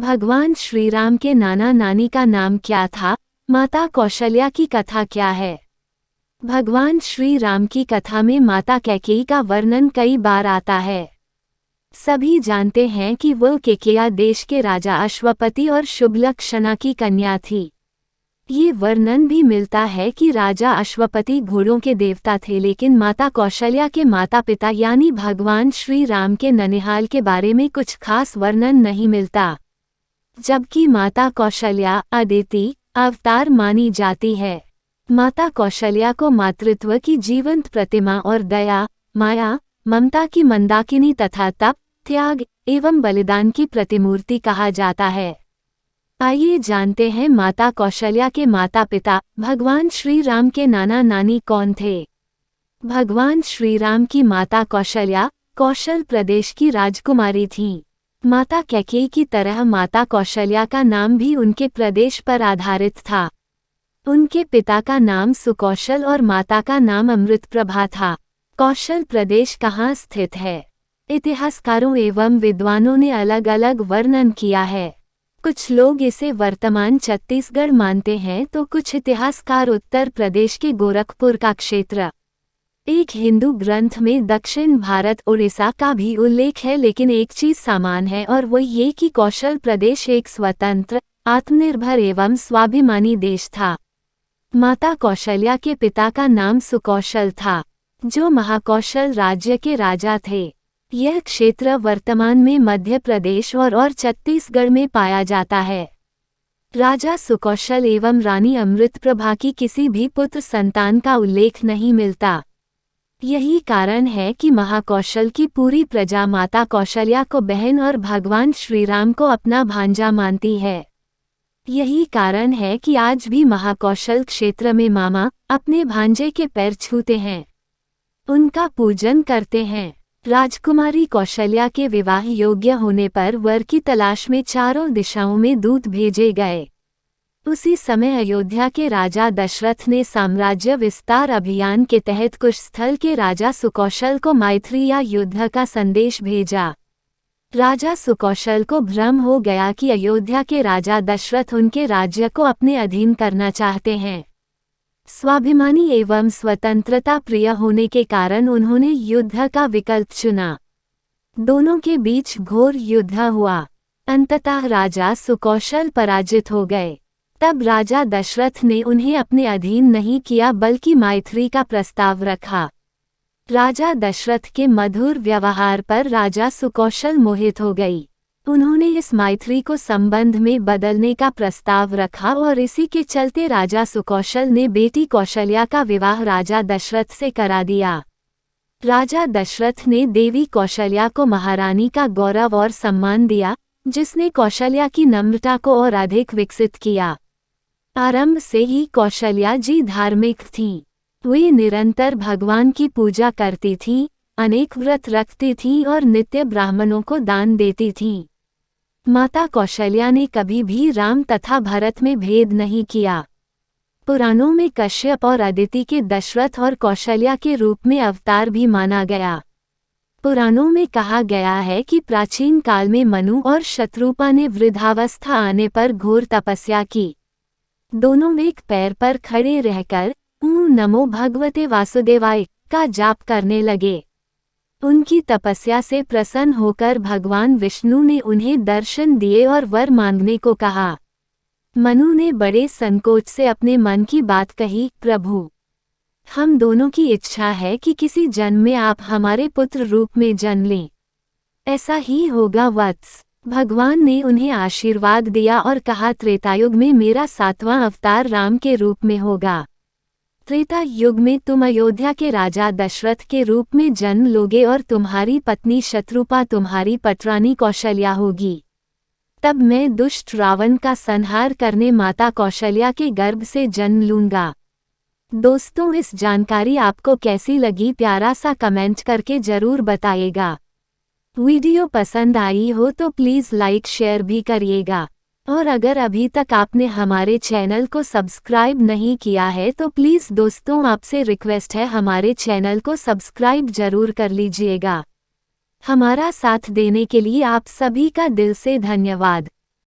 भगवान श्री राम के नाना नानी का नाम क्या था? माता कौशल्या की कथा क्या है? भगवान श्री राम की कथा में माता कैकेयी का वर्णन कई बार आता है। सभी जानते हैं कि वह केकया देश के राजा अश्वपति और शुभलक्षणा की कन्या थी। ये वर्णन भी मिलता है कि राजा अश्वपति घोड़ों के देवता थे, लेकिन माता कौशल्या के माता पिता यानी भगवान श्री राम के ननिहाल के बारे में कुछ खास वर्णन नहीं मिलता, जबकि माता कौशल्या अदिति अवतार मानी जाती है। माता कौशल्या को मातृत्व की जीवंत प्रतिमा और दया, माया, ममता की मंदाकिनी तथा तप, त्याग एवं बलिदान की प्रतिमूर्ति कहा जाता है। आइए जानते हैं माता कौशल्या के माता पिता भगवान श्री राम के नाना नानी कौन थे। भगवान श्री राम की माता कौशल्या कौशल प्रदेश की राजकुमारी थीं। माता कैकेयी की तरह माता कौशल्या का नाम भी उनके प्रदेश पर आधारित था। उनके पिता का नाम सुकौशल और माता का नाम अमृतप्रभा था। कौशल प्रदेश कहाँ स्थित है? इतिहासकारों एवं विद्वानों ने अलग अलग वर्णन किया है। कुछ लोग इसे वर्तमान छत्तीसगढ़ मानते हैं तो कुछ इतिहासकार उत्तर प्रदेश के गोरखपुर का क्षेत्र। एक हिंदू ग्रंथ में दक्षिण भारत उड़ीसा का भी उल्लेख है, लेकिन एक चीज समान है और वो ये कि कौशल प्रदेश एक स्वतंत्र, आत्मनिर्भर एवं स्वाभिमानी देश था। माता कौशल्या के पिता का नाम सुकौशल था, जो महाकौशल राज्य के राजा थे। यह क्षेत्र वर्तमान में मध्य प्रदेश और छत्तीसगढ़ में पाया जाता है। राजा सुकौशल एवं रानी अमृतप्रभा की किसी भी पुत्र संतान का उल्लेख नहीं मिलता। यही कारण है कि महाकौशल की पूरी प्रजा माता कौशल्या को बहन और भगवान श्री राम को अपना भांजा मानती है। यही कारण है कि आज भी महाकौशल क्षेत्र में मामा अपने भांजे के पैर छूते हैं, उनका पूजन करते हैं। राजकुमारी कौशल्या के विवाह योग्य होने पर वर की तलाश में चारों दिशाओं में दूत भेजे गए। उसी समय अयोध्या के राजा दशरथ ने साम्राज्य विस्तार अभियान के तहत कुश स्थल के राजा सुकौशल को मैत्री या युद्ध का संदेश भेजा। राजा सुकौशल को भ्रम हो गया कि अयोध्या के राजा दशरथ उनके राज्य को अपने अधीन करना चाहते हैं। स्वाभिमानी एवं स्वतंत्रता प्रिय होने के कारण उन्होंने युद्ध का विकल्प चुना। दोनों के बीच घोर युद्ध हुआ। अंततः राजा सुकौशल पराजित हो गए। तब राजा दशरथ ने उन्हें अपने अधीन नहीं किया बल्कि मैत्री का प्रस्ताव रखा। राजा दशरथ के मधुर व्यवहार पर राजा सुकौशल मोहित हो गई। उन्होंने इस मैत्री को संबंध में बदलने का प्रस्ताव रखा और इसी के चलते राजा सुकौशल ने बेटी कौशल्या का विवाह राजा दशरथ से करा दिया। राजा दशरथ ने देवी कौशल्या को महारानी का गौरव और सम्मान दिया, जिसने कौशल्या की नम्रता को और अधिक विकसित किया। आरंभ से ही कौशल्या जी धार्मिक थीं। वे निरंतर भगवान की पूजा करती थीं, अनेक व्रत रखती थीं और नित्य ब्राह्मणों को दान देती थीं। माता कौशल्या ने कभी भी राम तथा भरत में भेद नहीं किया। पुराणों में कश्यप और अदिति के दशरथ और कौशल्या के रूप में अवतार भी माना गया। पुराणों में कहा गया है कि प्राचीन काल में मनु और शत्रुपा ने वृद्धावस्था आने पर घोर तपस्या की। दोनों एक पैर पर खड़े रहकर ॐ नमो भगवते वासुदेवाय का जाप करने लगे। उनकी तपस्या से प्रसन्न होकर भगवान विष्णु ने उन्हें दर्शन दिए और वर मांगने को कहा। मनु ने बड़े संकोच से अपने मन की बात कही, प्रभु, हम दोनों की इच्छा है कि किसी जन्म में आप हमारे पुत्र रूप में जन्म लें। ऐसा ही होगा वत्स। भगवान ने उन्हें आशीर्वाद दिया और कहा, त्रेतायुग में मेरा 7वां अवतार राम के रूप में होगा। त्रेता युग में तुम अयोध्या के राजा दशरथ के रूप में जन्म लोगे और तुम्हारी पत्नी शत्रुपा तुम्हारी पटरानी कौशल्या होगी। तब मैं दुष्ट रावण का संहार करने माता कौशल्या के गर्भ से जन्म लूंगा। दोस्तों, इस जानकारी आपको कैसी लगी? प्यारा सा कमेंट करके जरूर बताइएगा। वीडियो पसंद आई हो तो प्लीज़ लाइक शेयर भी करिएगा। और अगर अभी तक आपने हमारे चैनल को सब्सक्राइब नहीं किया है तो प्लीज़ दोस्तों, आपसे रिक्वेस्ट है हमारे चैनल को सब्सक्राइब जरूर कर लीजिएगा। हमारा साथ देने के लिए आप सभी का दिल से धन्यवाद।